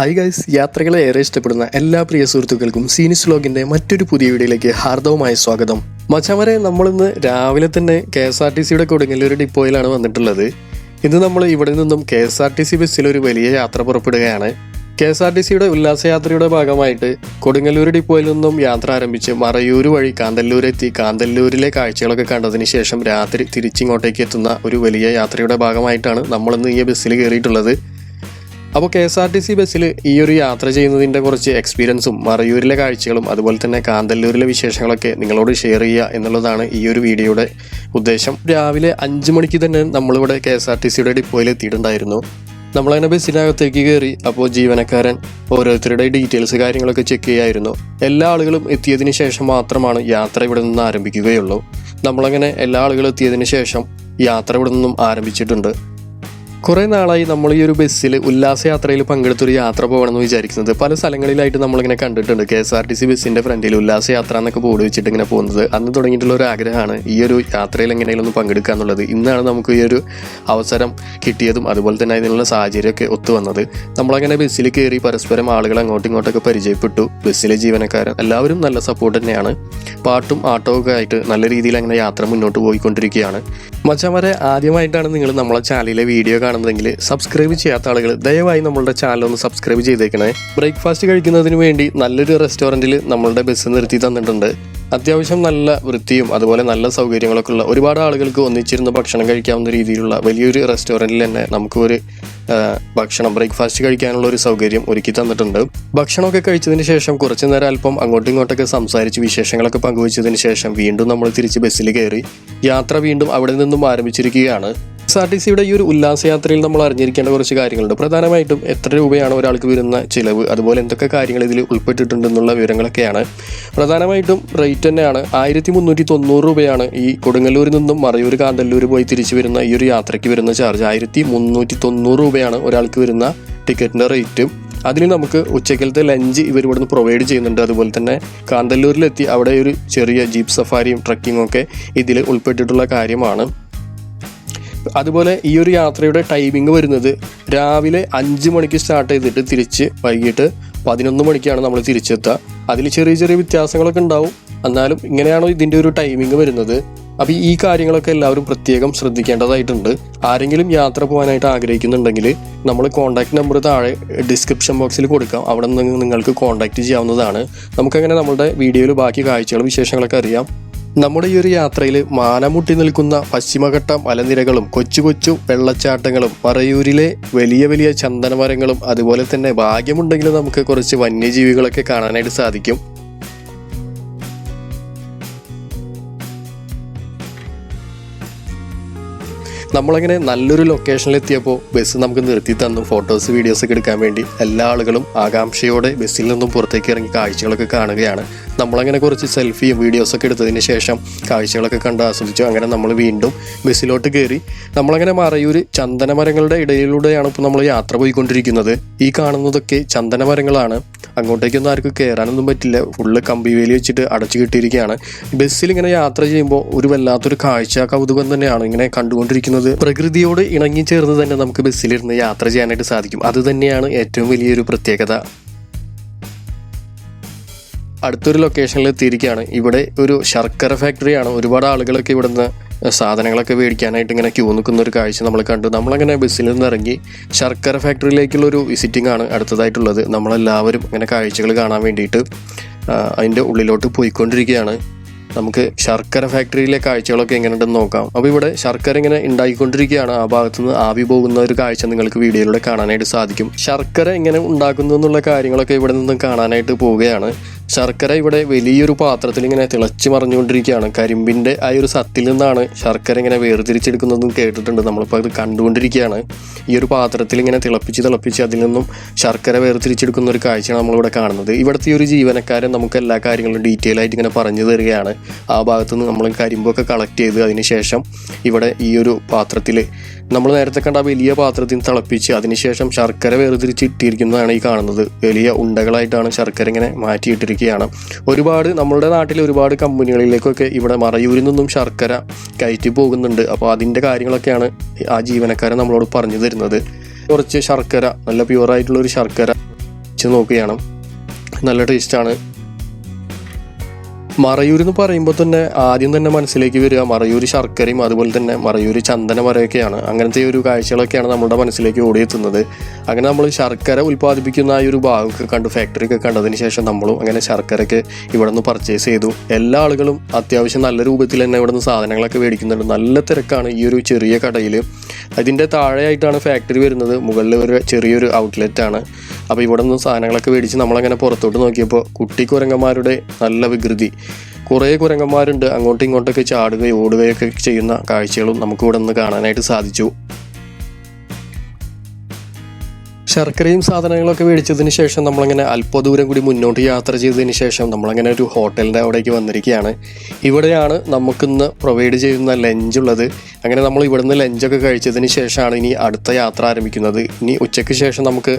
Hi guys, യാത്രകളെ ഏറെ ഇഷ്ടപ്പെടുന്ന എല്ലാ പ്രിയ സുഹൃത്തുക്കൾക്കും സീനിസ് വ്ലോഗിന്റെ മറ്റൊരു പുതിയ വീഡിയോയിലേക്ക് ഹാർദവമായ സ്വാഗതം. മച്ചാവരെ, നമ്മളിന്ന് രാവിലെ തന്നെ KSRTCയുടെ കൊടുങ്ങല്ലൂർ ഡിപ്പോയിലാണ് വന്നിട്ടുള്ളത്. ഇന്ന് നമ്മൾ ഇവിടെ നിന്നും KSRTC ബസ്സിൽ ഒരു വലിയ യാത്ര പുറപ്പെടുകയാണ്. KSRTCയുടെ ഉല്ലാസയാത്രയുടെ ഭാഗമായിട്ട് കൊടുങ്ങല്ലൂർ ഡിപ്പോയിൽ നിന്നും യാത്ര ആരംഭിച്ച് മറയൂർ വഴി കാന്തല്ലൂരെത്തി കാന്തല്ലൂരിലെ കാഴ്ചകളൊക്കെ കണ്ടതിന് ശേഷം രാത്രി തിരിച്ചിങ്ങോട്ടേക്ക് എത്തുന്ന ഒരു വലിയ യാത്രയുടെ ഭാഗമായിട്ടാണ് നമ്മളിന്ന് ഈ ബസ്സിൽ കയറിയിട്ടുള്ളത്. അപ്പോൾ KSRTC ബസ്സിൽ ഈ ഒരു യാത്ര ചെയ്യുന്നതിൻ്റെ കുറച്ച് എക്സ്പീരിയൻസും മറയൂരിലെ കാഴ്ചകളും അതുപോലെ തന്നെ കാന്തല്ലൂരിലെ വിശേഷങ്ങളൊക്കെ നിങ്ങളോട് ഷെയർ ചെയ്യുക എന്നുള്ളതാണ് ഈ ഒരു വീഡിയോയുടെ ഉദ്ദേശം. രാവിലെ 5 മണിക്ക് തന്നെ നമ്മളിവിടെ KSRTCയുടെ ഡിപ്പോയിൽ എത്തിയിട്ടുണ്ടായിരുന്നു. നമ്മളങ്ങനെ ബസ്സിനകത്തേക്ക് കയറി. അപ്പോൾ ജീവനക്കാരൻ ഓരോരുത്തരുടെ ഡീറ്റെയിൽസ് കാര്യങ്ങളൊക്കെ ചെക്ക് ചെയ്യായിരുന്നു. എല്ലാ ആളുകളും എത്തിയതിന് ശേഷം മാത്രമാണ് യാത്ര ഇവിടെ നിന്ന് ആരംഭിക്കുകയുള്ളൂ. നമ്മളങ്ങനെ എല്ലാ ആളുകളും എത്തിയതിന് ശേഷം യാത്ര ഇവിടെ നിന്നും ആരംഭിച്ചിട്ടുണ്ട്. കുറേ നാളായി നമ്മൾ ഈ ഒരു ബസ്സിൽ ഉല്ലാസയാത്രയിൽ പങ്കെടുത്തൊരു യാത്ര പോകണമെന്ന് വിചാരിക്കുന്നത്. പല സ്ഥലങ്ങളിലായിട്ട് നമ്മളിങ്ങനെ കണ്ടിട്ടുണ്ട് KSRTC ബസ്സിൻ്റെ ഫ്രണ്ടിൽ ഉല്ലാസയാത്ര എന്നൊക്കെ ബോർഡ് വെച്ചിട്ട് ഇങ്ങനെ പോകുന്നത്. അന്ന് തുടങ്ങിയിട്ടുള്ള ഒരു ആഗ്രഹമാണ് ഈ ഒരു യാത്രയിൽ എങ്ങനെയെങ്കിലും ഒന്ന് പങ്കെടുക്കുക എന്നുള്ളത്. ഇന്നാണ് നമുക്ക് ഈ ഒരു അവസരം കിട്ടിയതും അതുപോലെ തന്നെ അതിനുള്ള സാഹചര്യമൊക്കെ ഒത്തു വന്നത്. നമ്മളങ്ങനെ ബസ്സിൽ കയറി പരസ്പരം ആളുകൾ അങ്ങോട്ടും ഇങ്ങോട്ടൊക്കെ പരിചയപ്പെട്ടു. ബസ്സിലെ ജീവനക്കാരൻ എല്ലാവരും നല്ല സപ്പോർട്ട് തന്നെയാണ്. പാട്ടും ആട്ടവും ഒക്കെ ആയിട്ട് നല്ല രീതിയിൽ അങ്ങനെ യാത്ര മുന്നോട്ട് പോയിക്കൊണ്ടിരിക്കുകയാണ്. മച്ചാമാരെ, ആദ്യമായിട്ടാണ് നിങ്ങൾ നമ്മളെ ചാനലിലെ വീഡിയോ കാണുന്നതെങ്കിൽ സബ്സ്ക്രൈബ് ചെയ്യാത്ത ആളുകൾ ദയവായി നമ്മളുടെ ചാനൽ ഒന്ന് സബ്സ്ക്രൈബ് ചെയ്തേക്കണേ. ബ്രേക്ക്ഫാസ്റ്റ് കഴിക്കുന്നതിന് വേണ്ടി നല്ലൊരു റെസ്റ്റോറൻറ്റിൽ നമ്മളുടെ ബസ് നിർത്തി തന്നിട്ടുണ്ട്. അത്യാവശ്യം നല്ല വൃത്തിയും അതുപോലെ നല്ല സൗകര്യങ്ങളൊക്കെ ഉള്ള ഒരുപാട് ആളുകൾക്ക് ഒന്നിച്ചിരുന്ന് ഭക്ഷണം കഴിക്കാവുന്ന രീതിയിലുള്ള വലിയൊരു റെസ്റ്റോറൻറ്റിൽ തന്നെ നമുക്ക് ഒരു ഭക്ഷണം ബ്രേക്ക്ഫാസ്റ്റ് കഴിക്കാനുള്ള ഒരു സൗകര്യം ഒരുക്കി തന്നിട്ടുണ്ട്. ഭക്ഷണമൊക്കെ കഴിച്ചതിന് ശേഷം കുറച്ച് നേരം അല്പം അങ്ങോട്ടും ഇങ്ങോട്ടൊക്കെ സംസാരിച്ച് വിശേഷങ്ങളൊക്കെ പങ്കുവച്ചതിന് ശേഷം വീണ്ടും നമ്മൾ തിരിച്ച് ബസ്സിൽ കയറി യാത്ര വീണ്ടും അവിടെ നിന്നും ആരംഭിച്ചിരിക്കുകയാണ്. KSRTCയുടെ ഈ ഒരു ഉല്ലാസയാത്രയിൽ നമ്മൾ അറിഞ്ഞിരിക്കേണ്ട കുറച്ച് കാര്യങ്ങളുണ്ട്. പ്രധാനമായിട്ടും എത്ര രൂപയാണ് ഒരാൾക്ക് വരുന്ന ചിലവ്, അതുപോലെ എന്തൊക്കെ കാര്യങ്ങൾ ഇതിൽ ഉൾപ്പെട്ടിട്ടുണ്ടെന്നുള്ള വിവരങ്ങളൊക്കെയാണ്. പ്രധാനമായിട്ടും റേറ്റ് തന്നെയാണ് 1390 രൂപയാണ് ഈ കൊടുങ്ങല്ലൂരിൽ നിന്നും മറയൂർ കാന്തല്ലൂർ പോയി തിരിച്ചു വരുന്ന ഈ ഒരു യാത്രയ്ക്ക് വരുന്ന ചാർജ്. 1390 രൂപയാണ് ഒരാൾക്ക് വരുന്ന ടിക്കറ്റിൻ്റെ റേറ്റ്. അതിൽ നമുക്ക് ഉച്ചക്കലത്തെ ലഞ്ച് ഇവർ ഇവിടുന്ന് പ്രൊവൈഡ് ചെയ്യുന്നുണ്ട്. അതുപോലെ തന്നെ കാന്തല്ലൂരിലെത്തി അവിടെ ഒരു ചെറിയ ജീപ്പ് സഫാരിയും ട്രക്കിങ്ങും ഒക്കെ ഇതിൽ ഉൾപ്പെട്ടിട്ടുള്ള കാര്യമാണ്. അതുപോലെ ഈ ഒരു യാത്രയുടെ ടൈമിംഗ് വരുന്നത് രാവിലെ 5 മണിക്ക് സ്റ്റാർട്ട് ചെയ്തിട്ട് തിരിച്ച് വൈകിട്ട് 11 മണിക്കാണ് നമ്മൾ തിരിച്ചെത്തുക. അതിൽ ചെറിയ ചെറിയ വ്യത്യാസങ്ങളൊക്കെ ഉണ്ടാവും. എന്നാലും ഇങ്ങനെയാണോ ഇതിൻ്റെ ഒരു ടൈമിംഗ് വരുന്നത്. അപ്പോൾ ഈ കാര്യങ്ങളൊക്കെ എല്ലാവരും പ്രത്യേകം ശ്രദ്ധിക്കേണ്ടതായിട്ടുണ്ട്. ആരെങ്കിലും യാത്ര പോകാനായിട്ട് ആഗ്രഹിക്കുന്നുണ്ടെങ്കിൽ നമ്മൾ കോൺടാക്ട് നമ്പർ താഴെ ഡിസ്ക്രിപ്ഷൻ ബോക്സിൽ കൊടുക്കാം. അവിടെ നിന്ന് നിങ്ങൾക്ക് കോൺടാക്ട് ചെയ്യാവുന്നതാണ്. നമുക്കങ്ങനെ നമ്മുടെ വീഡിയോയിൽ ബാക്കി കാഴ്ചകളും വിശേഷങ്ങളൊക്കെ അറിയാം. നമ്മുടെ ഈ ഒരു യാത്രയിൽ മാനമുട്ടി നിൽക്കുന്ന പശ്ചിമഘട്ട മലനിരകളും കൊച്ചു കൊച്ചു വെള്ളച്ചാട്ടങ്ങളും മറയൂരിലെ വലിയ വലിയ ചന്ദനമരങ്ങളും അതുപോലെ തന്നെ ഭാഗ്യമുണ്ടെങ്കിൽ നമുക്ക് കുറച്ച് വന്യജീവികളൊക്കെ കാണാനായിട്ട് സാധിക്കും. നമ്മളങ്ങനെ നല്ലൊരു ലൊക്കേഷനിലെത്തിയപ്പോൾ ബസ് നമുക്ക് നിർത്തി തന്നു ഫോട്ടോസ് വീഡിയോസൊക്കെ എടുക്കാൻ വേണ്ടി. എല്ലാ ആളുകളും ആകാംക്ഷയോടെ ബസ്സിൽ നിന്നും പുറത്തേക്ക് ഇറങ്ങി കാഴ്ചകളൊക്കെ കാണുകയാണ്. നമ്മളങ്ങനെ കുറച്ച് സെൽഫിയും വീഡിയോസൊക്കെ എടുത്തതിന് ശേഷം കാഴ്ചകളൊക്കെ കണ്ട് ആസ്വദിച്ചു. അങ്ങനെ നമ്മൾ വീണ്ടും ബസ്സിലോട്ട് കയറി. നമ്മളങ്ങനെ മറയൂർ ചന്ദനമരങ്ങളുടെ ഇടയിലൂടെയാണ് ഇപ്പോൾ നമ്മൾ യാത്ര പോയിക്കൊണ്ടിരിക്കുന്നത്. ഈ കാണുന്നതൊക്കെ ചന്ദനമരങ്ങളാണ്. അങ്ങോട്ടേക്കൊന്നും ആർക്കും കയറാനൊന്നും പറ്റില്ല. ഫുള്ള് കമ്പിവേലി വെച്ചിട്ട് അടച്ചു കിട്ടിയിരിക്കുകയാണ്. ബസ്സിൽ ഇങ്ങനെ യാത്ര ചെയ്യുമ്പോൾ ഒരു വല്ലാത്തൊരു കാഴ്ച കൗതുകം തന്നെയാണ് ഇങ്ങനെ കണ്ടുകൊണ്ടിരിക്കുന്നത്. പ്രകൃതിയോട് ഇണങ്ങി ചേർന്ന് തന്നെ നമുക്ക് ബസ്സിലിരുന്ന് യാത്ര ചെയ്യാനായിട്ട് സാധിക്കും. അത് തന്നെയാണ് ഏറ്റവും വലിയൊരു പ്രത്യേകത. അടുത്തൊരു ലൊക്കേഷനിൽ എത്തിയിരിക്കുകയാണ്. ഇവിടെ ഒരു ശർക്കര ഫാക്ടറിയാണ്. ഒരുപാട് ആളുകളൊക്കെ ഇവിടുന്ന് സാധനങ്ങളൊക്കെ മേടിക്കാനായിട്ട് ഇങ്ങനെ ക്യൂ നിൽക്കുന്ന ഒരു കാഴ്ച നമ്മൾ കണ്ടു. നമ്മളങ്ങനെ ബസ്സിൽ നിന്ന് ഇറങ്ങി ശർക്കര ഫാക്ടറിയിലേക്കുള്ളൊരു വിസിറ്റിംഗ് ആണ് അടുത്തതായിട്ടുള്ളത്. നമ്മളെല്ലാവരും ഇങ്ങനെ കാഴ്ചകൾ കാണാൻ വേണ്ടിയിട്ട് അതിൻ്റെ ഉള്ളിലോട്ട് പോയിക്കൊണ്ടിരിക്കുകയാണ്. നമുക്ക് ശർക്കര ഫാക്ടറിയിലെ കാഴ്ചകളൊക്കെ എങ്ങനെയുണ്ടെന്ന് നോക്കാം. അപ്പോൾ ഇവിടെ ശർക്കര ഇങ്ങനെ ഉണ്ടാക്കിക്കൊണ്ടിരിക്കുകയാണ്. ആ ഭാഗത്തുനിന്ന് ആവി പോകുന്ന ഒരു കാഴ്ച നിങ്ങൾക്ക് വീഡിയോയിലൂടെ കാണാനായിട്ട് സാധിക്കും. ശർക്കര എങ്ങനെ ഉണ്ടാക്കുന്നു എന്നുള്ള കാര്യങ്ങളൊക്കെ ഇവിടെ നിന്നും കാണാനായിട്ട് പോവുകയാണ്. ശർക്കര ഇവിടെ വലിയൊരു പാത്രത്തിൽ ഇങ്ങനെ തിളച്ച് മറിഞ്ഞുകൊണ്ടിരിക്കുകയാണ്. കരിമ്പിൻ്റെ ആ ഒരു സത്തിൽ നിന്നാണ് ശർക്കര ഇങ്ങനെ വേർതിരിച്ചെടുക്കുന്നതെന്ന് കേട്ടിട്ടുണ്ട്. നമ്മളിപ്പോൾ അത് കണ്ടുകൊണ്ടിരിക്കുകയാണ്. ഈ ഒരു പാത്രത്തിൽ ഇങ്ങനെ തിളപ്പിച്ച് അതിൽ നിന്നും ശർക്കര വേർതിരിച്ചെടുക്കുന്ന ഒരു കാഴ്ചയാണ് നമ്മളിവിടെ കാണുന്നത്. ഇവിടുത്തെ ഈ ഒരു ജീവനക്കാരൻ നമുക്ക് എല്ലാ കാര്യങ്ങളും ഡീറ്റെയിൽ ആയിട്ട് ഇങ്ങനെ പറഞ്ഞു തരികയാണ്. ആ ഭാഗത്തുനിന്ന് നമ്മൾ കരിമ്പൊക്കെ കളക്ട് ചെയ്ത് അതിന് ശേഷം ഇവിടെ ഈ ഒരു പാത്രത്തിൽ നമ്മൾ നേരത്തെ കണ്ട വലിയ പാത്രത്തിൽ തിളപ്പിച്ച് അതിനുശേഷം ശർക്കര വേർതിരിച്ചിട്ടിരിക്കുന്നതാണ് ഈ കാണുന്നത്. വലിയ ഉണ്ടകളായിട്ടാണ് ശർക്കര ഇങ്ങനെ മാറ്റിയിട്ടിരിക്കുകയാണ്. ഒരുപാട് നമ്മളുടെ നാട്ടിലെ ഒരുപാട് കമ്പനികളിലേക്കൊക്കെ ഇവിടെ മറയൂരിൽ നിന്നും ശർക്കര കയറ്റി പോകുന്നുണ്ട്. അപ്പോൾ അതിൻ്റെ കാര്യങ്ങളൊക്കെയാണ് ആ ജീവനക്കാരൻ നമ്മളോട് പറഞ്ഞു തരുന്നത്. കുറച്ച് ശർക്കര, നല്ല പ്യുവറായിട്ടുള്ളൊരു ശർക്കര കഴിച്ച് നോക്കുകയാണ്. നല്ല ടേസ്റ്റാണ്. മറയൂർ എന്ന് പറയുമ്പോൾ തന്നെ ആദ്യം തന്നെ മനസ്സിലേക്ക് വരിക മറയൂർ ശർക്കരയും അതുപോലെ തന്നെ മറയൂർ ചന്ദനമരമൊക്കെയാണ്. അങ്ങനത്തെ ഒരു കാഴ്ചകളൊക്കെയാണ് നമ്മുടെ മനസ്സിലേക്ക് ഓടിയെത്തുന്നത്. അങ്ങനെ നമ്മൾ ശർക്കര ഉൽപ്പാദിപ്പിക്കുന്ന ആ ഒരു ഭാഗമൊക്കെ കണ്ടു, ഫാക്ടറിയൊക്കെ കണ്ടതിന് ശേഷം നമ്മളും അങ്ങനെ ശർക്കരയൊക്കെ ഇവിടെ നിന്ന് പർച്ചേസ് ചെയ്തു. എല്ലാ ആളുകളും അത്യാവശ്യം നല്ല രൂപത്തിൽ തന്നെ ഇവിടെ നിന്ന് സാധനങ്ങളൊക്കെ മേടിക്കുന്നുണ്ട്. നല്ല തിരക്കാണ് ഈ ഒരു ചെറിയ കടയിൽ. അതിൻ്റെ താഴെയായിട്ടാണ് ഫാക്ടറി വരുന്നത്, മുകളിൽ ഒരു ചെറിയൊരു ഔട്ട്ലെറ്റാണ്. അപ്പോൾ ഇവിടെ നിന്ന് സാധനങ്ങളൊക്കെ മേടിച്ച് നമ്മളങ്ങനെ പുറത്തോട്ട് നോക്കിയപ്പോൾ കുട്ടി കുരങ്ങന്മാരുടെ നല്ല വികൃതി. കുറേ കുരങ്ങന്മാരുണ്ട്, അങ്ങോട്ടും ഇങ്ങോട്ടൊക്കെ ചാടുകയും ഓടുകയൊക്കെ ചെയ്യുന്ന കാഴ്ചകളും നമുക്ക് ഇവിടെ നിന്ന് കാണാനായിട്ട് സാധിച്ചു. ശർക്കരയും സാധനങ്ങളൊക്കെ മേടിച്ചതിന് ശേഷം നമ്മളങ്ങനെ അല്പദൂരം കൂടി മുന്നോട്ട് യാത്ര ചെയ്തതിന് ശേഷം നമ്മളങ്ങനെ ഒരു ഹോട്ടലിൻ്റെ അവിടേക്ക് വന്നിരിക്കുകയാണ്. ഇവിടെയാണ് നമുക്കിന്ന് പ്രൊവൈഡ് ചെയ്യുന്ന ലഞ്ചുള്ളത്. അങ്ങനെ നമ്മൾ ഇവിടുന്ന് ലഞ്ചൊക്കെ കഴിച്ചതിന് ശേഷമാണ് ഇനി അടുത്ത യാത്ര ആരംഭിക്കുന്നത്. ഇനി ഉച്ചയ്ക്ക് ശേഷം നമുക്ക്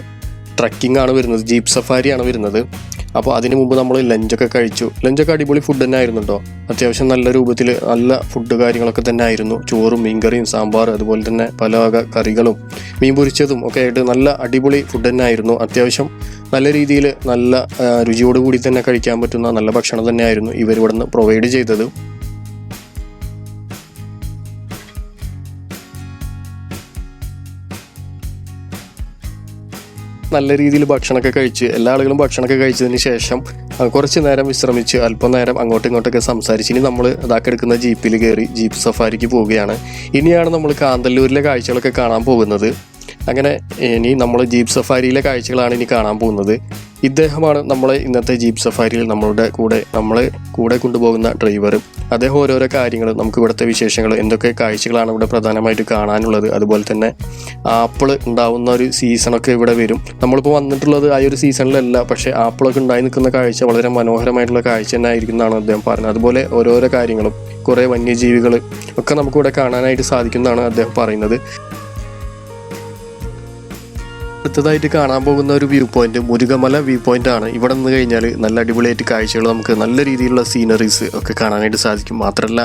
ട്രക്കിംഗ് ആണ് വരുന്നത്, ജീപ്പ് സഫാരിയാണ് വരുന്നത്. അപ്പോൾ അതിന് മുമ്പ് നമ്മൾ ലഞ്ചൊക്കെ കഴിച്ചു. ലഞ്ചൊക്കെ അടിപൊളി ഫുഡ് തന്നെ ആയിരുന്നു കേട്ടോ. അത്യാവശ്യം നല്ല രൂപത്തിൽ നല്ല ഫുഡ് കാര്യങ്ങളൊക്കെ തന്നെ ആയിരുന്നു. ചോറും മീൻകറിയും സാമ്പാർ അതുപോലെ തന്നെ പല വക കറികളും മീൻ പൊരിച്ചതും ഒക്കെ ആയിട്ട് നല്ല അടിപൊളി ഫുഡ് തന്നെ ആയിരുന്നു. അത്യാവശ്യം നല്ല രീതിയിൽ നല്ല രുചിയോട് കൂടി തന്നെ കഴിക്കാൻ പറ്റുന്ന നല്ല ഭക്ഷണം തന്നെയായിരുന്നു ഇവരിവിടെ നിന്ന് പ്രൊവൈഡ് ചെയ്തത്. നല്ല രീതിയിൽ ഭക്ഷണമൊക്കെ കഴിച്ച് എല്ലാ ആളുകളും ഭക്ഷണമൊക്കെ കഴിച്ചതിന് ശേഷം കുറച്ച് നേരം വിശ്രമിച്ച് അല്പം നേരം അങ്ങോട്ടും ഇങ്ങോട്ടൊക്കെ സംസാരിച്ച് ഇനി നമ്മൾ ഇതാക്കെടുക്കുന്ന ജീപ്പിൽ കയറി ജീപ്പ് സഫാരിക്ക് പോവുകയാണ്. ഇനിയാണ് നമ്മൾ കാന്തല്ലൂരിലെ കാഴ്ചകളൊക്കെ കാണാൻ പോകുന്നത്. അങ്ങനെ ഇനി നമ്മൾ ജീപ്പ് സഫാരിയിലെ കാഴ്ചകളാണ് ഇനി കാണാൻ പോകുന്നത്. ഇദ്ദേഹമാണ് നമ്മളെ ഇന്നത്തെ ജീപ്പ് സഫാരിയിൽ നമ്മളെ കൂടെ കൊണ്ടുപോകുന്ന ഡ്രൈവർ. അദ്ദേഹം ഓരോരോ കാര്യങ്ങൾ നമുക്ക് ഇവിടുത്തെ വിശേഷങ്ങൾ എന്തൊക്കെ കാഴ്ചകളാണ് ഇവിടെ പ്രധാനമായിട്ട് കാണാനുള്ളത്, അതുപോലെ തന്നെ ആപ്പിൾ ഉണ്ടാവുന്ന ഒരു സീസണൊക്കെ ഇവിടെ വരും. നമ്മളിപ്പോൾ വന്നിട്ടുള്ളത് ആ ഒരു സീസണിലല്ല, പക്ഷേ ആപ്പിളൊക്കെ ഉണ്ടായി നിൽക്കുന്ന കാഴ്ച വളരെ മനോഹരമായിട്ടുള്ള കാഴ്ച തന്നെ ആയിരിക്കും എന്നാണ് അദ്ദേഹം പറഞ്ഞത്. അതുപോലെ ഓരോരോ കാര്യങ്ങളും കുറേ വന്യജീവികൾ ഒക്കെ നമുക്കിവിടെ കാണാനായിട്ട് സാധിക്കുന്നതാണ് അദ്ദേഹം പറയുന്നത്. അടുത്തതായിട്ട് കാണാൻ പോകുന്ന ഒരു വ്യൂ പോയിന്റ് മുരുകമല വ്യൂ പോയിന്റ് ആണ്. ഇവിടെ നിന്ന് കഴിഞ്ഞാൽ നല്ല അടിപൊളിയായിട്ട് കാഴ്ചകൾ നമുക്ക് നല്ല രീതിയിലുള്ള സീനറീസ് ഒക്കെ കാണാനായിട്ട് സാധിക്കും. മാത്രമല്ല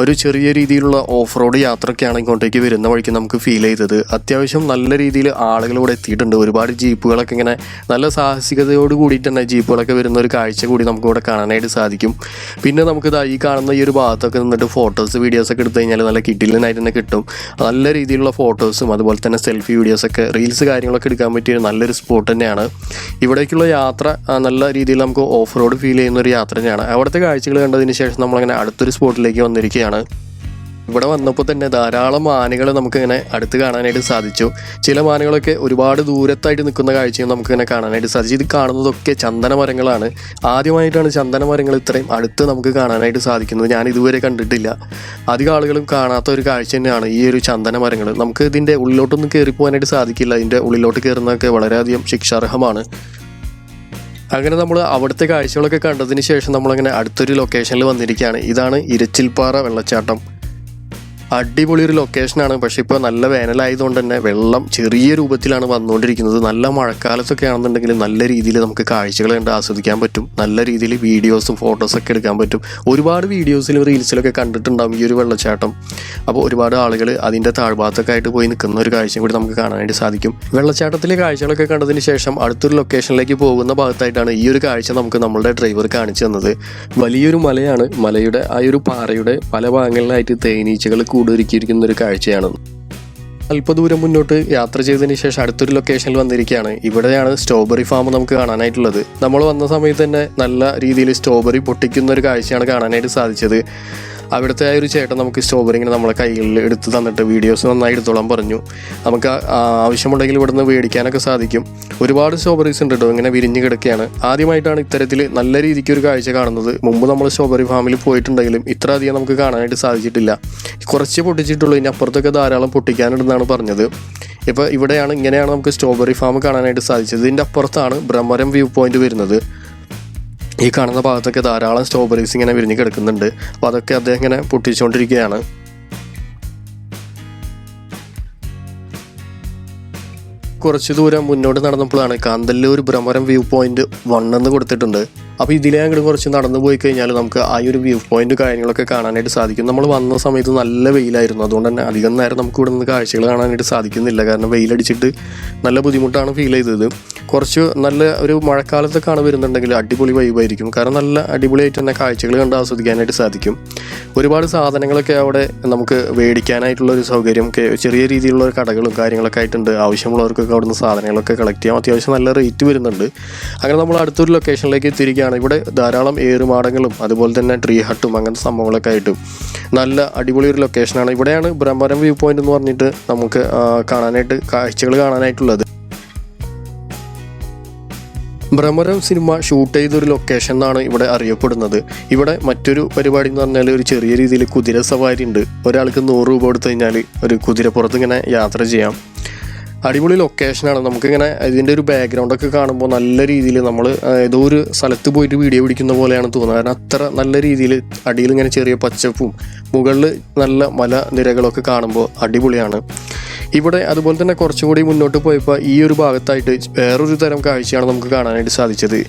ഒരു ചെറിയ രീതിയിലുള്ള ഓഫ് റോഡ് യാത്രയൊക്കെയാണ് ഇങ്ങോട്ടേക്ക് വരുന്ന വഴിക്ക് നമുക്ക് ഫീൽ ചെയ്തത്. അത്യാവശ്യം നല്ല രീതിയിൽ ആളുകൾ ഇവിടെ എത്തിയിട്ടുണ്ട്. ഒരുപാട് ജീപ്പുകളൊക്കെ ഇങ്ങനെ നല്ല സാഹസികതയോട് കൂടിയിട്ട് തന്നെ ജീപ്പുകളൊക്കെ വരുന്ന ഒരു കാഴ്ച കൂടി നമുക്ക് ഇവിടെ കാണാനായിട്ട് സാധിക്കും. പിന്നെ നമുക്ക് ഈ കാണുന്ന ഈ ഒരു ഭാഗത്തൊക്കെ നിന്നിട്ട് ഫോട്ടോസ് വീഡിയോസൊക്കെ എടുത്തു കഴിഞ്ഞാൽ നല്ല കിടിലനായിട്ട് തന്നെ കിട്ടും. നല്ല രീതിയിലുള്ള ഫോട്ടോസും അതുപോലെ തന്നെ സെൽഫി വീഡിയോസൊക്കെ റീൽസ് കാര്യങ്ങളൊക്കെ എടുക്കാൻ പറ്റിയ നല്ലൊരു സ്പോട്ട് തന്നെയാണ്. ഇവിടേക്കുള്ള യാത്ര നല്ല രീതിയിൽ നമുക്ക് ഓഫ് റോഡ് ഫീൽ ചെയ്യുന്ന ഒരു യാത്ര തന്നെയാണ്. അവിടുത്തെ കാഴ്ചകൾ കണ്ടതിന് ശേഷം നമ്മളങ്ങനെ അടുത്തൊരു സ്പോട്ടിലേക്ക് വന്നിരിക്കുകയാണ്. ഇവിടെ വന്നപ്പോൾ തന്നെ ധാരാളം ആനകൾ നമുക്കിങ്ങനെ അടുത്ത് കാണാനായിട്ട് സാധിച്ചു. ചില ആനകളൊക്കെ ഒരുപാട് ദൂരത്തായിട്ട് നിൽക്കുന്ന കാഴ്ചയും നമുക്കിങ്ങനെ കാണാനായിട്ട് സാധിച്ചു. ഇത് കാണുന്നതൊക്കെ ചന്ദന മരങ്ങളാണ്. ആദ്യമായിട്ടാണ് ചന്ദന മരങ്ങൾ ഇത്രയും അടുത്ത് നമുക്ക് കാണാനായിട്ട് സാധിക്കുന്നത്. ഞാൻ ഇതുവരെ കണ്ടിട്ടില്ല. അധികം ആളുകളും കാണാത്ത ഒരു കാഴ്ച തന്നെയാണ് ഈ ഒരു ചന്ദന മരങ്ങൾ. നമുക്ക് ഇതിൻ്റെ ഉള്ളിലോട്ടൊന്നും കയറിപ്പോകാനായിട്ട് സാധിക്കില്ല. ഇതിൻ്റെ ഉള്ളിലോട്ട് കയറുന്നതൊക്കെ വളരെയധികം ശിക്ഷാർഹമാണ്. അങ്ങനെ നമ്മൾ അവിടുത്തെ കാഴ്ചകളൊക്കെ കണ്ടതിന് ശേഷം നമ്മളങ്ങനെ അടുത്തൊരു ലൊക്കേഷനിൽ വന്നിരിക്കുകയാണ്. ഇതാണ് ഇരച്ചിൽപ്പാറ വെള്ളച്ചാട്ടം. അടിപൊളി ഒരു ലൊക്കേഷനാണ്. പക്ഷേ ഇപ്പോൾ നല്ല വേനലായതുകൊണ്ട് തന്നെ വെള്ളം ചെറിയ രൂപത്തിലാണ് വന്നുകൊണ്ടിരിക്കുന്നത്. നല്ല മഴക്കാലത്തൊക്കെ ആണെന്നുണ്ടെങ്കിൽ നല്ല രീതിയിൽ നമുക്ക് കാഴ്ചകൾ കണ്ട് ആസ്വദിക്കാൻ പറ്റും. നല്ല രീതിയിൽ വീഡിയോസും ഫോട്ടോസൊക്കെ എടുക്കാൻ പറ്റും. ഒരുപാട് വീഡിയോസിലും റീൽസിലൊക്കെ കണ്ടിട്ടുണ്ടാകും ഈ ഒരു വെള്ളച്ചാട്ടം. അപ്പോൾ ഒരുപാട് ആളുകൾ അതിൻ്റെ താഴ്ഭാഗത്തൊക്കെ ആയിട്ട് പോയി നിൽക്കുന്ന ഒരു കാഴ്ചയും കൂടി നമുക്ക് കാണാനായിട്ട് സാധിക്കും. വെള്ളച്ചാട്ടത്തിലെ കാഴ്ചകളൊക്കെ കണ്ടതിന് ശേഷം അടുത്തൊരു ലൊക്കേഷനിലേക്ക് പോകുന്ന ഭാഗത്തായിട്ടാണ് ഈ ഒരു കാഴ്ച നമുക്ക് നമ്മളുടെ ഡ്രൈവർ കാണിച്ചു തന്നത്. വലിയൊരു മലയാണ്. മലയുടെ ആ ഒരു പാറയുടെ പല ഭാഗങ്ങളിലായിട്ട് തേനീച്ചകൾ കൂടൊരുക്കിയിരിക്കുന്ന ഒരു കാഴ്ചയാണ്. അല്പദൂരം മുന്നോട്ട് യാത്ര ചെയ്തതിന് ശേഷം അടുത്തൊരു ലൊക്കേഷനിൽ വന്നിരിക്കുകയാണ്. ഇവിടെയാണ് സ്ട്രോബെറി ഫാം നമുക്ക് കാണാനായിട്ടുള്ളത്. നമ്മൾ വന്ന സമയത്ത് തന്നെ നല്ല രീതിയിൽ സ്ട്രോബെറി പൊട്ടിക്കുന്ന ഒരു കാഴ്ചയാണ് കാണാനായിട്ട് സാധിച്ചത്. അവിടുത്തെ ആ ഒരു ചേട്ടൻ നമുക്ക് സ്ട്രോബെറി ഇങ്ങനെ നമ്മളെ കയ്യിൽ എടുത്ത് തന്നിട്ട് വീഡിയോസ് നന്നായി എടുത്തോളാൻ പറഞ്ഞു. നമുക്ക് ആവശ്യമുണ്ടെങ്കിൽ ഇവിടുന്ന് മേടിക്കാനൊക്കെ സാധിക്കും. ഒരുപാട് സ്ട്രോബെറീസ് ഉണ്ട് കേട്ടോ, ഇങ്ങനെ വിരിഞ്ഞ് കിടക്കുകയാണ്. ആദ്യമായിട്ടാണ് ഇത്തരത്തിൽ നല്ല രീതിക്ക് ഒരു കാഴ്ച കാണുന്നത്. മുമ്പ് നമ്മൾ സ്ട്രോബെറി ഫാമിൽ പോയിട്ടുണ്ടെങ്കിലും ഇത്ര അധികം നമുക്ക് കാണാനായിട്ട് സാധിച്ചിട്ടില്ല. കുറച്ച് പൊട്ടിച്ചിട്ടുള്ളൂ, ഇനി അപ്പുറത്തൊക്കെ ധാരാളം പൊട്ടിക്കാനുണ്ടെന്നാണ് പറഞ്ഞത്. ഇപ്പോൾ ഇവിടെയാണ് ഇങ്ങനെയാണ് നമുക്ക് സ്ട്രോബെറി ഫാം കാണാനായിട്ട് സാധിച്ചത്. ഇതിൻ്റെ അപ്പുറത്താണ് ബ്രഹ്മരം വ്യൂ പോയിന്റ് വരുന്നത്. ഈ കാണുന്ന ഭാഗത്തൊക്കെ ധാരാളം സ്ട്രോബെറീസ് ഇങ്ങനെ വിരിഞ്ഞ് കിടക്കുന്നുണ്ട്. അപ്പോൾ അതൊക്കെ അദ്ദേഹം ഇങ്ങനെ പൊട്ടിച്ചുകൊണ്ടിരിക്കുകയാണ്. കുറച്ച് ദൂരം മുന്നോട്ട് നടന്നപ്പോഴാണ് കാന്തല്ലൂർ ബ്രഹ്മരം വ്യൂ പോയിന്റ് 1 എന്ന് കൊടുത്തിട്ടുണ്ട്. അപ്പോൾ ഇതിലേ അങ്ങോട്ട് കുറച്ച് നടന്നു പോയി കഴിഞ്ഞാൽ നമുക്ക് ആ ഒരു വ്യൂ പോയിന്റ് കാര്യങ്ങളൊക്കെ കാണാനായിട്ട് സാധിക്കും. നമ്മൾ വന്ന സമയത്ത് നല്ല വെയിലായിരുന്നു, അതുകൊണ്ട് തന്നെ അധികം നേരം നമുക്ക് ഇവിടെ നിന്ന് കാഴ്ചകൾ കാണാനായിട്ട് സാധിക്കുന്നില്ല. കാരണം വെയിലടിച്ചിട്ട് നല്ല ബുദ്ധിമുട്ടാണ് ഫീൽ ചെയ്തത്. കുറച്ച് നല്ല ഒരു മഴക്കാലത്തൊക്കെയാണ് വരുന്നുണ്ടെങ്കിൽ അടിപൊളി വൈബായിരിക്കും. കാരണം നല്ല അടിപൊളിയായിട്ട് തന്നെ കാഴ്ചകൾ കണ്ട് ആസ്വദിക്കാനായിട്ട് സാധിക്കും. ഒരുപാട് സാധനങ്ങളൊക്കെ അവിടെ നമുക്ക് മേടിക്കാനായിട്ടുള്ള ഒരു സൗകര്യം, ചെറിയ രീതിയിലുള്ള കടകളും കാര്യങ്ങളൊക്കെ ആയിട്ടുണ്ട്. ആവശ്യമുള്ളവർക്കൊക്കെ അവിടെ നിന്ന് സാധനങ്ങളൊക്കെ കളക്ട് ചെയ്യാം. അത്യാവശ്യം നല്ല റേറ്റ് വരുന്നുണ്ട്. അങ്ങനെ നമ്മൾ അടുത്തൊരു ലൊക്കേഷനിലേക്ക് എത്തിയിരിക്കുകയാണ്. ഇവിടെ ധാരാളം ഏറുമാടങ്ങളും അതുപോലെ തന്നെ ട്രീ ഹട്ടും അങ്ങനത്തെ സംഭവങ്ങളൊക്കെ ആയിട്ടും നല്ല അടിപൊളി ഒരു ലൊക്കേഷനാണ്. ഇവിടെയാണ് ബ്രഹ്മരം വ്യൂ പോയിന്റ് എന്ന് പറഞ്ഞിട്ട് നമുക്ക് കാഴ്ചകൾ കാണാനായിട്ടുള്ളത്. ബ്രഹ്മരം സിനിമ ഷൂട്ട് ചെയ്തൊരു ലൊക്കേഷൻ എന്നാണ് ഇവിടെ അറിയപ്പെടുന്നത്. ഇവിടെ മറ്റൊരു പരിപാടി എന്ന് പറഞ്ഞാൽ ഒരു ചെറിയ രീതിയിൽ കുതിര സവാരി ഉണ്ട്. ഒരാൾക്ക് 100 രൂപ കൊടുത്തു കഴിഞ്ഞാൽ ഒരു കുതിരപ്പുറത്ത് ഇങ്ങനെ യാത്ര ചെയ്യാം. അടിപൊളി ലൊക്കേഷനാണ്. നമുക്കിങ്ങനെ ഇതിൻ്റെ ഒരു ബാക്ക്ഗ്രൗണ്ടൊക്കെ കാണുമ്പോൾ നല്ല രീതിയിൽ നമ്മൾ ഏതോ ഒരു സ്ഥലത്ത് പോയിട്ട് വീഡിയോ പിടിക്കുന്ന പോലെയാണ് തോന്നുന്നത്. കാരണം അത്ര നല്ല രീതിയിൽ അടിയിൽ ഇങ്ങനെ ചെറിയ പച്ചപ്പും മുകളിൽ നല്ല മലനിരകളൊക്കെ കാണുമ്പോൾ അടിപൊളിയാണ്. ഇവിടെ അതുപോലെ തന്നെ കുറച്ചുകൂടി മുന്നോട്ട് പോയപ്പോൾ ഈ ഒരു ഭാഗത്തായിട്ട് വേറൊരു തരം കാഴ്ചയാണ് നമുക്ക് കാണാനായിട്ട് സാധിച്ചത്.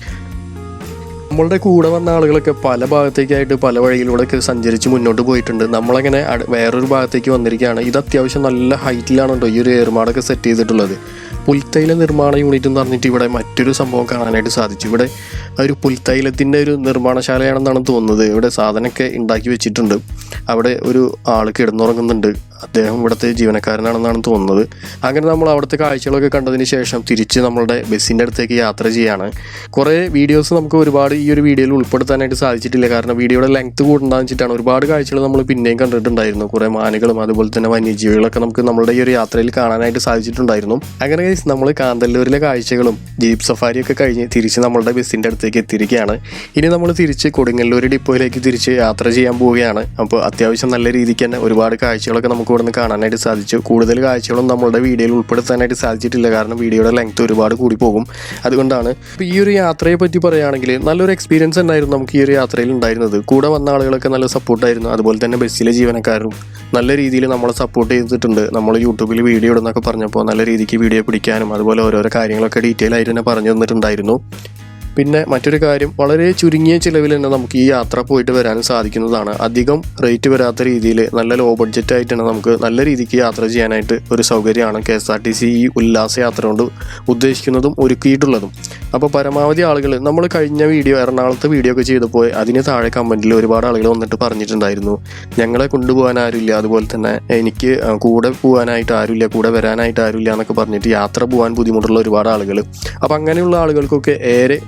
നമ്മളുടെ കൂടെ വന്ന ആളുകളൊക്കെ പല ഭാഗത്തേക്കായിട്ട് പല വഴിയിലൂടെയൊക്കെ സഞ്ചരിച്ച് മുന്നോട്ട് പോയിട്ടുണ്ട്. നമ്മളങ്ങനെ വേറൊരു ഭാഗത്തേക്ക് വന്നിരിക്കുകയാണ്. ഇത് അത്യാവശ്യം നല്ല ഹൈറ്റിലാണ് കേട്ടോ ഈ ഒരു ഏർമാടൊക്കെ സെറ്റ് ചെയ്തിട്ടുള്ളത്. പുൽത്തൈല നിർമ്മാണ യൂണിറ്റ് എന്ന് പറഞ്ഞിട്ട് ഇവിടെ മറ്റൊരു സംഭവം കാണാനായിട്ട് സാധിച്ചു. ഇവിടെ ഒരു പുൽത്തൈലത്തിൻ്റെ ഒരു നിർമ്മാണശാലയാണെന്നാണ് തോന്നുന്നത്. ഇവിടെ സാധനമൊക്കെ ഉണ്ടാക്കി വെച്ചിട്ടുണ്ട്. അവിടെ ഒരു ആൾ കിടന്നുറങ്ങുന്നുണ്ട്. അദ്ദേഹം ഇവിടുത്തെ ജീവനക്കാരനാണെന്നാണ് തോന്നുന്നത്. അങ്ങനെ നമ്മൾ അവിടുത്തെ കാഴ്ചകളൊക്കെ കണ്ടതിന് ശേഷം തിരിച്ച് നമ്മളുടെ ബസ്സിൻ്റെ അടുത്തേക്ക് യാത്ര ചെയ്യാണ്. കുറേ വീഡിയോസ് നമുക്ക് ഒരുപാട് ഈ ഒരു വീഡിയോയിൽ ഉൾപ്പെടുത്താനായിട്ട് സാധിച്ചിട്ടില്ല. കാരണം വീഡിയോയുടെ ലെങ്ത് കൂടണ്ടാന്ന് വെച്ചിട്ടാണ്. ഒരുപാട് കാഴ്ചകൾ നമ്മൾ പിന്നെയും കണ്ടിട്ടുണ്ടായിരുന്നു. കുറേ മാനുകളും അതുപോലെ തന്നെ വന്യജീവികളൊക്കെ നമുക്ക് നമ്മളുടെ ഈ ഒരു യാത്രയിൽ കാണാനായിട്ട് സാധിച്ചിട്ടുണ്ടായിരുന്നു. അങ്ങനെ നമ്മൾ കാന്തല്ലൂരിലെ കാഴ്ചകളും ജീപ്പ് സഫാരിയൊക്കെ കഴിഞ്ഞ് തിരിച്ച് നമ്മളുടെ ബസ്സിൻ്റെ അടുത്തേക്ക് എത്തിയിരിക്കുകയാണ്. ഇനി നമ്മൾ തിരിച്ച് കൊടുങ്ങല്ലൂർ ഡിപ്പോയിലേക്ക് തിരിച്ച് യാത്ര ചെയ്യാൻ പോവുകയാണ്. അപ്പോൾ അത്യാവശ്യം നല്ല രീതിക്ക് തന്നെ ഒരുപാട് കാഴ്ചകളൊക്കെ നമുക്ക് ഇവിടെ നിന്ന് കാണാനായിട്ട് സാധിച്ചു. കൂടുതൽ കാഴ്ചകളും നമ്മളുടെ വീഡിയോയിൽ ഉൾപ്പെടുത്താനായിട്ട് സാധിച്ചിട്ടില്ല. കാരണം വീഡിയോയുടെ ലെങ്ത് ഒരുപാട് കൂടി പോകും. അതുകൊണ്ടാണ്. അപ്പോൾ ഈ ഒരു യാത്രയെ പറ്റി പറയുകയാണെങ്കിൽ നല്ലൊരു എക്സ്പീരിയൻസ് തന്നെയായിരുന്നു നമുക്ക് ഈ ഒരു യാത്രയിൽ ഉണ്ടായിരുന്നത്. കൂടെ വന്ന ആളുകളൊക്കെ നല്ല സപ്പോർട്ടായിരുന്നു. അതുപോലെ തന്നെ ബസ്സിലെ ജീവനക്കാരും നല്ല രീതിയിൽ നമ്മളെ സപ്പോർട്ട് ചെയ്തിട്ടുണ്ട്. നമ്മൾ യൂട്യൂബിൽ വീഡിയോ ഇടുന്നൊക്കെ പറഞ്ഞപ്പോൾ നല്ല രീതിക്ക് വീഡിയോ പിടിക്കാനും അതുപോലെ ഓരോരോ കാര്യങ്ങളൊക്കെ ഡീറ്റെയിൽ ആയിട്ട് തന്നെ പറഞ്ഞു തന്നിട്ടുണ്ടായിരുന്നു. പിന്നെ മറ്റൊരു കാര്യം, വളരെ ചുരുങ്ങിയ ചിലവിൽ തന്നെ നമുക്ക് ഈ യാത്ര പോയിട്ട് വരാനും സാധിക്കുന്നതാണ്. അധികം റേറ്റ് വരാത്ത രീതിയിൽ നല്ല ലോ ബഡ്ജറ്റ് ആയിട്ട് തന്നെ നമുക്ക് നല്ല രീതിക്ക് യാത്ര ചെയ്യാനായിട്ട് ഒരു സൗകര്യമാണ് KSRTC ഈ ഉല്ലാസ യാത്ര കൊണ്ട് ഉദ്ദേശിക്കുന്നതും ഒരുക്കിയിട്ടുള്ളതും. അപ്പോൾ പരമാവധി ആളുകൾ, നമ്മൾ കഴിഞ്ഞ എറണാകുളത്തെ വീഡിയോ ഒക്കെ ചെയ്തപ്പോൾ അതിന് താഴെ കമൻറ്റിൽ ഒരുപാട് ആളുകൾ വന്നിട്ട് പറഞ്ഞിട്ടുണ്ടായിരുന്നു, ഞങ്ങളെ കൊണ്ടുപോകാൻ ആരുമില്ല, അതുപോലെ തന്നെ എനിക്ക് കൂടെ പോകാനായിട്ട് ആരുമില്ല, കൂടെ വരാനായിട്ട് ആരുമില്ല എന്നൊക്കെ പറഞ്ഞിട്ട് യാത്ര പോകാൻ ബുദ്ധിമുട്ടുള്ള ഒരുപാട് ആളുകൾ. അപ്പോൾ അങ്ങനെയുള്ള ആളുകൾക്കൊക്കെ ഏറെ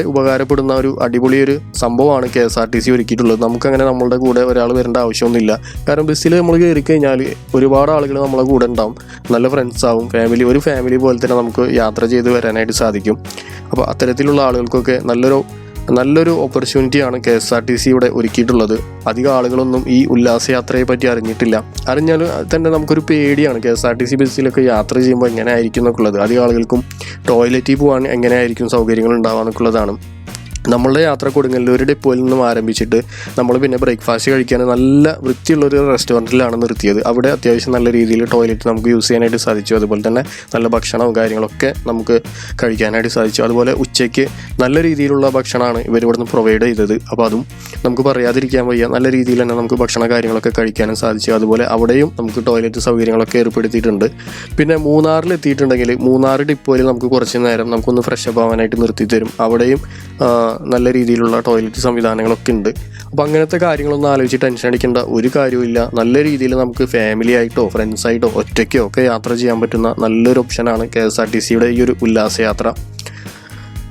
ഉപകാരപ്പെടുന്ന ഒരു അടിപൊളിയൊരു സംഭവമാണ് KSRTC ഒരുക്കിയിട്ടുള്ളത്. നമുക്കങ്ങനെ നമ്മളുടെ കൂടെ ഒരാൾ വരേണ്ട ആവശ്യമൊന്നുമില്ല. കാരണം ബസ്സിൽ നമ്മൾ കയറി കഴിഞ്ഞാൽ ഒരുപാട് ആളുകൾ നമ്മളെ കൂടെ ഉണ്ടാവും. നല്ല ഫ്രണ്ട്സ് ആവും, ഒരു ഫാമിലി പോലെ തന്നെ നമുക്ക് യാത്ര ചെയ്ത് വരാനായിട്ട് സാധിക്കും. അപ്പോൾ അത്തരത്തിലുള്ള ആളുകൾക്കൊക്കെ നല്ലൊരു ഓപ്പർച്യൂണിറ്റിയാണ് KSRTC ഇവിടെ ഒരുക്കിയിട്ടുള്ളത്. അധികം ആളുകളൊന്നും ഈ ഉല്ലാസയാത്രയെ പറ്റി അറിഞ്ഞിട്ടില്ല. അറിഞ്ഞാലും തന്നെ നമുക്കൊരു പേടിയാണ് KSRTC ബസ്സിലൊക്കെ യാത്ര ചെയ്യുമ്പോൾ എങ്ങനെ ആയിരിക്കും എന്നൊക്കെ ഉള്ളത്. അധികം ആളുകൾക്കും ടോയ്ലറ്റിൽ പോകാൻ എങ്ങനെയായിരിക്കും സൗകര്യങ്ങൾ ഉണ്ടാവുക എന്നൊക്കെയുള്ളതാണ്. നമ്മളുടെ യാത്ര കൊടുങ്ങല്ലൂർ ഡിപ്പോയിൽ നിന്നും ആരംഭിച്ചിട്ട് നമ്മൾ പിന്നെ ബ്രേക്ക്ഫാസ്റ്റ് കഴിക്കാൻ നല്ല വൃത്തിയുള്ളൊരു റെസ്റ്റോറൻറ്റിലാണ് നിർത്തിയത്. അവിടെ അത്യാവശ്യം നല്ല രീതിയിൽ ടോയ്ലറ്റ് നമുക്ക് യൂസ് ചെയ്യാനായിട്ട് സാധിച്ചു. അതുപോലെ തന്നെ നല്ല ഭക്ഷണവും കാര്യങ്ങളൊക്കെ നമുക്ക് കഴിക്കാനായിട്ട് സാധിച്ചു. അതുപോലെ ഉച്ചയ്ക്ക് നല്ല രീതിയിലുള്ള ഭക്ഷണമാണ് ഇവർ ഇവിടുന്ന് പ്രൊവൈഡ് ചെയ്തത്. അപ്പോൾ അതും നമുക്ക് പറയാതിരിക്കാൻ വയ്യ. നല്ല രീതിയിൽ തന്നെ നമുക്ക് ഭക്ഷണ കാര്യങ്ങളൊക്കെ കഴിക്കാനും സാധിച്ചു. അതുപോലെ അവിടെയും നമുക്ക് ടോയ്ലറ്റ് സൗകര്യങ്ങളൊക്കെ ഏർപ്പെടുത്തിയിട്ടുണ്ട്. പിന്നെ മൂന്നാറിൽ എത്തിയിട്ടുണ്ടെങ്കിൽ മൂന്നാർ ഡിപ്പോയിൽ നമുക്ക് കുറച്ച് നേരം നമുക്കൊന്ന് ഫ്രഷപ്പ് ആവാനായിട്ട് നിർത്തി തരും. അവിടെയും നല്ല രീതിയിലുള്ള ടോയ്ലറ്റ് സംവിധാനങ്ങളൊക്കെ ഉണ്ട്. അപ്പോൾ അങ്ങനത്തെ കാര്യങ്ങളൊന്നും ആലോചിച്ച് ടെൻഷൻ അടിക്കേണ്ട ഒരു കാര്യമില്ല. നല്ല രീതിയിൽ നമുക്ക് ഫാമിലി ആയിട്ടോ ഫ്രണ്ട്സായിട്ടോ ഒറ്റയ്ക്കോ ഒക്കെ യാത്ര ചെയ്യാൻ പറ്റുന്ന നല്ലൊരു ഓപ്ഷനാണ് KSRTCയുടെ ഈ ഒരു ഉല്ലാസയാത്ര.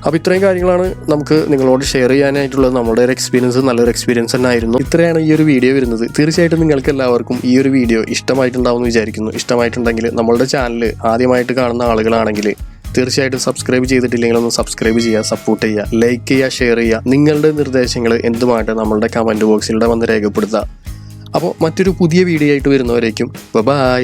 അപ്പോൾ ഇത്രയും കാര്യങ്ങളാണ് നമുക്ക് നിങ്ങളോട് ഷെയർ ചെയ്യാനായിട്ടുള്ളത്. നമ്മുടെ ഒരു എക്സ്പീരിയൻസ് നല്ലൊരു എക്സ്പീരിയൻസ് തന്നെ ആയിരുന്നു. ഇത്രയാണ് ഈ ഒരു വീഡിയോ വരുന്നത്. തീർച്ചയായിട്ടും നിങ്ങൾക്ക് എല്ലാവർക്കും ഈ ഒരു വീഡിയോ ഇഷ്ടമായിട്ടുണ്ടാവുമെന്ന് വിചാരിക്കുന്നു. ഇഷ്ടമായിട്ടുണ്ടെങ്കിൽ നമ്മളുടെ ചാനൽ ആദ്യമായിട്ട് കാണുന്ന ആളുകളാണെങ്കിൽ തീർച്ചയായിട്ടും സബ്സ്ക്രൈബ് ചെയ്തിട്ടില്ലെങ്കിൽ ഒന്ന് സബ്സ്ക്രൈബ് ചെയ്യുക, സപ്പോർട്ട് ചെയ്യുക, ലൈക്ക് ചെയ്യുക, ഷെയർ ചെയ്യുക. നിങ്ങളുടെ നിർദ്ദേശങ്ങൾ എന്തുമായിട്ട് നമ്മളുടെ കമൻറ്റ് ബോക്സിലൂടെ വന്ന് രേഖപ്പെടുത്തുക. അപ്പോൾ മറ്റൊരു പുതിയ വീഡിയോ ആയിട്ട് വരുന്നവരേക്കും ബൈ.